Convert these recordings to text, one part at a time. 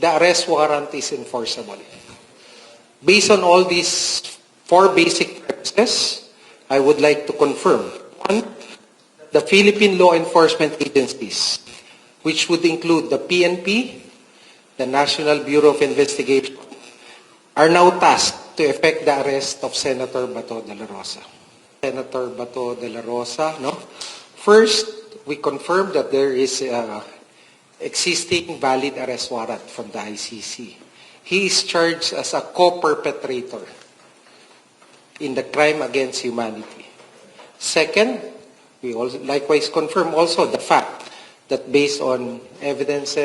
the arrest warrant is enforceable. Based on all these four basic premises, I would like to confirm. One, the Philippine law enforcement agencies, which would include the PNP, the National Bureau of Investigation, are now tasked to effect the arrest of Senator Bato de la Rosa. Senator Bato de la Rosa, no? First, we confirm that there is existing valid arrest warrant from the ICC. He is charged as a co-perpetrator in the crime against humanity. Second, we also likewise confirm also the fact that based on evidence,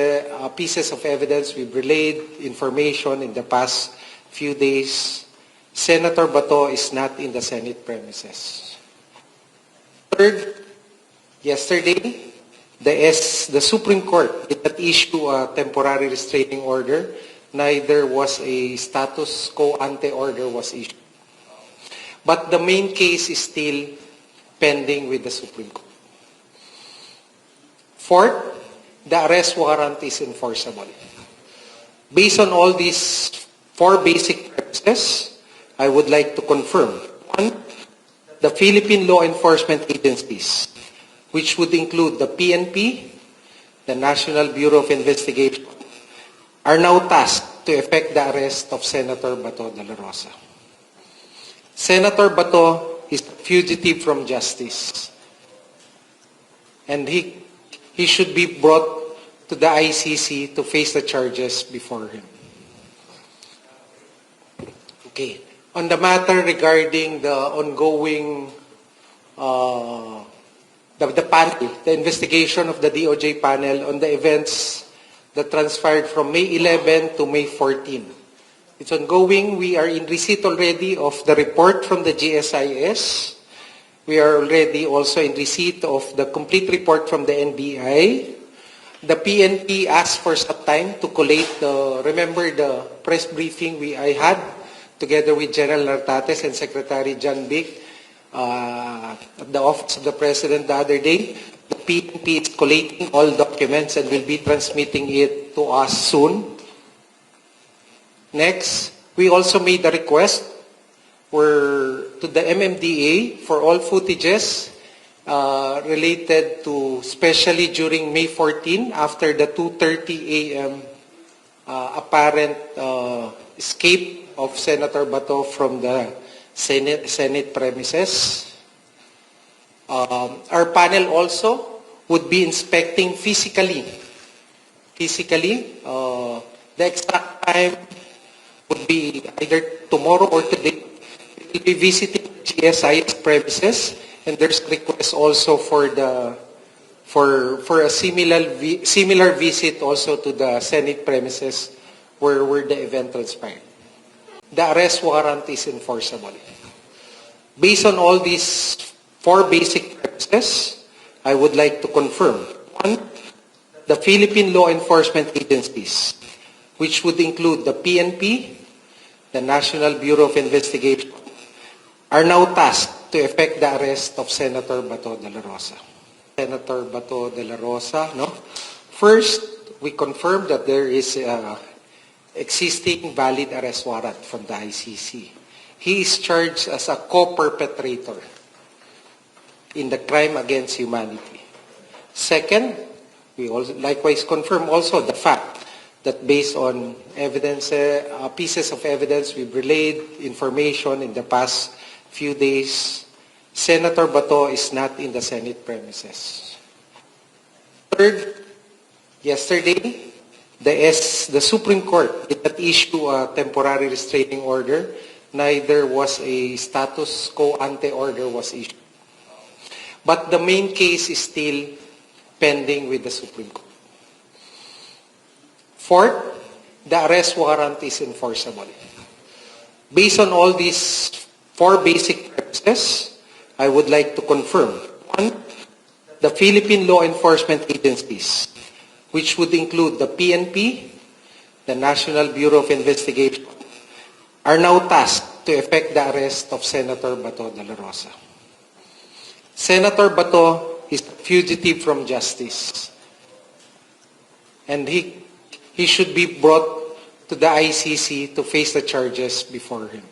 pieces of evidence we've relayed information in the past few days, Senator Bato is not in the Senate premises. Third, yesterday, the Supreme Court did not issue a temporary restraining order, neither was a status quo ante order was issued. But the main case is still pending with the Supreme Court. Fourth, the arrest warrant is enforceable. Based on all these four basic premises, I would like to confirm. One, the Philippine law enforcement agencies, which would include the PNP, the National Bureau of Investigation, are now tasked to effect the arrest of Senator Bato de la Rosa. Senator Bato is a fugitive from justice, and he should be brought to the ICC to face the charges before him. Okay. On the matter regarding the ongoing the panel, the investigation of the DOJ panel on the events that transpired from May 11 to May 14. It's ongoing. We are in receipt already of the report from the GSIS. We are already also in receipt of the complete report from the NBI. The PNP asked for some time to collate remember the press briefing I had together with General Nartates and Secretary John Bic at the Office of the President the other day. The PNP is collating all documents and will be transmitting it to us soon. Next, we also made a request to the MMDA for all footages related to, especially during May 14, after the 2:30 a.m. Apparent escape of Senator Bato from the Senate premises. Our panel also would be inspecting physically. The exact time would be either tomorrow or today. We will be visiting GSIS premises, and there's a request also for a similar visit also to the Senate premises where the event transpired. The arrest warrant is enforceable. Based on all these four basic premises, I would like to confirm. One, the Philippine law enforcement agencies, which would include the PNP, the National Bureau of Investigation, are now tasked to effect the arrest of Senator Bato de la Rosa. Senator Bato de la Rosa, no? First, we confirm that there is existing valid arrest warrant from the ICC. He is charged as a co-perpetrator in the crime against humanity. Second, we also likewise confirm also the fact that based on evidence, pieces of evidence we've relayed information in the past few days, Senator Bato is not in the Senate premises. Third, yesterday, the Supreme Court did not issue a temporary restraining order, neither was a status quo ante order was issued. But the main case is still pending with the Supreme Court. Fourth, the arrest warrant is enforceable. Based on all these four basic premises, I would like to confirm. One, the Philippine law enforcement agencies, which would include the PNP, the National Bureau of Investigation, are now tasked to effect the arrest of Senator Bato de la Rosa. Senator Bato is a fugitive from justice, and he should be brought to the ICC to face the charges before him.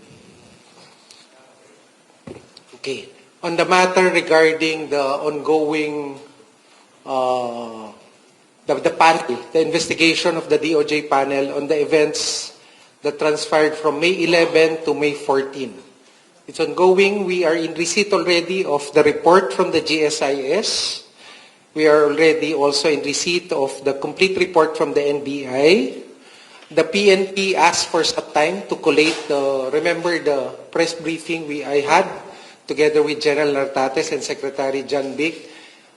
Okay. On the matter regarding the ongoing the panel, the investigation of the DOJ panel on the events that transpired from May 11 to May 14. It's ongoing. We are in receipt already of the report from the GSIS. We are already also in receipt of the complete report from the NBI. The PNP asked for some time to collate remember the press briefing I had together with General Nartates and Secretary John Bic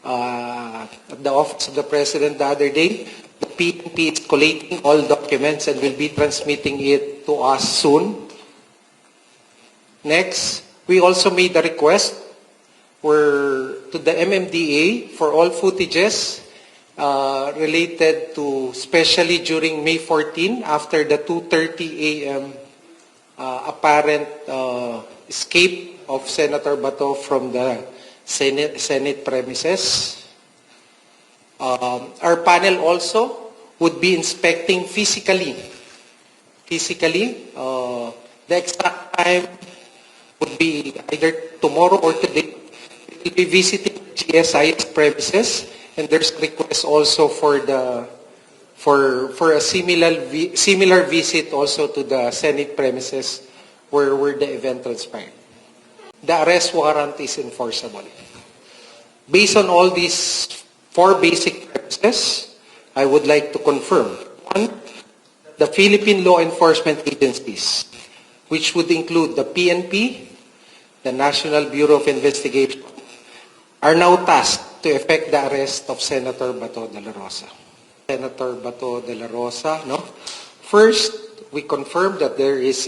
at the Office of the President the other day. The PNP is collating all documents and will be transmitting it to us soon. Next, we also made a request to the MMDA for all footages related to, especially during May 14, after the 2:30 a.m. Apparent escape of Senator Bato from the Senate premises. Our panel also would be inspecting physically. The exact time would be either tomorrow or today. We will be visiting GSI's premises, and there's a request also for a similar visit also to the Senate premises where the event transpired. The arrest warrant is enforceable. Based on all these four basic premises, I would like to confirm. One, the Philippine law enforcement agencies, which would include the PNP, the National Bureau of Investigation, are now tasked to effect the arrest of Senator Bato de la Rosa. Senator Bato de la Rosa, no? First, we confirm that there is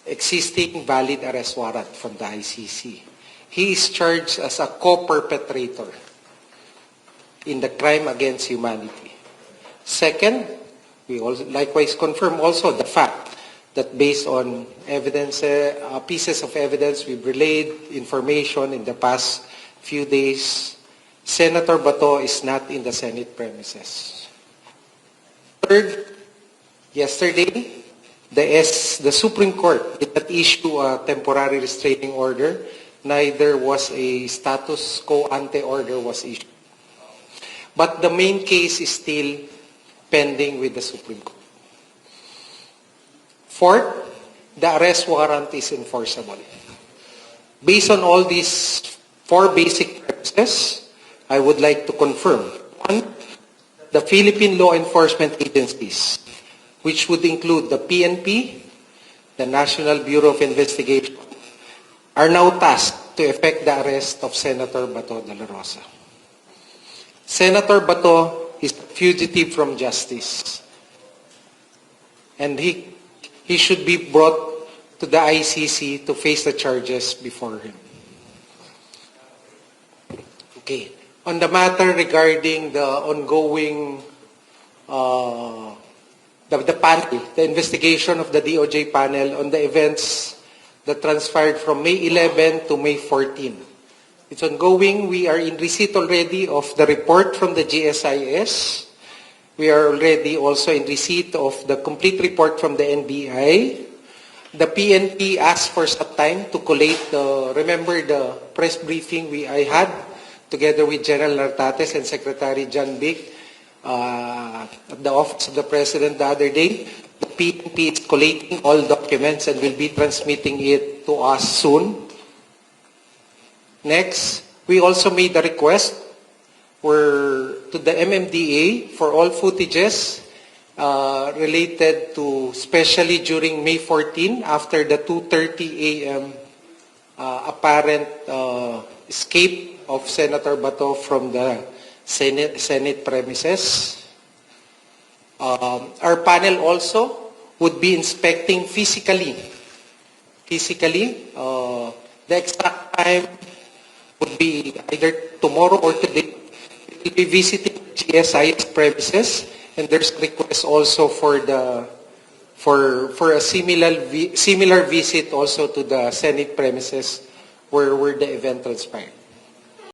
existing valid arrest warrant from the ICC. He is charged as a co-perpetrator in the crime against humanity. Second, we also likewise confirm also the fact that based on evidence, pieces of evidence we've relayed information in the past few days, Senator Bato is not in the Senate premises. Third, yesterday, the Supreme Court did not issue a temporary restraining order, neither was a status quo ante order was issued. But the main case is still pending with the Supreme Court. Fourth, the arrest warrant is enforceable. Based on all these four basic premises, I would like to confirm. One, the Philippine law enforcement agencies, which would include the PNP, the National Bureau of Investigation, are now tasked to effect the arrest of Senator Bato de la Rosa. Senator Bato is a fugitive from justice, and he should be brought to the ICC to face the charges before him. Okay. On the matter regarding the ongoing the panel, the investigation of the DOJ panel on the events that transpired from May 11 to May 14. It's ongoing. We are in receipt already of the report from the GSIS. We are already also in receipt of the complete report from the NBI. The PNP asked for some time to collate remember the press briefing I had together with General Nartates and Secretary John Bic at the Office of the President the other day. The PNP is collating all documents and will be transmitting it to us soon. Next, we also made a request to the MMDA for all footages related to, especially during May 14, after the 2:30 a.m. Apparent escape of Senator Bato from the Senate premises. Our panel also would be inspecting physically. The exact time would be either tomorrow or today. We will be visiting GSI's premises, and there's a request also for a similar visit also to the Senate premises where the event transpired.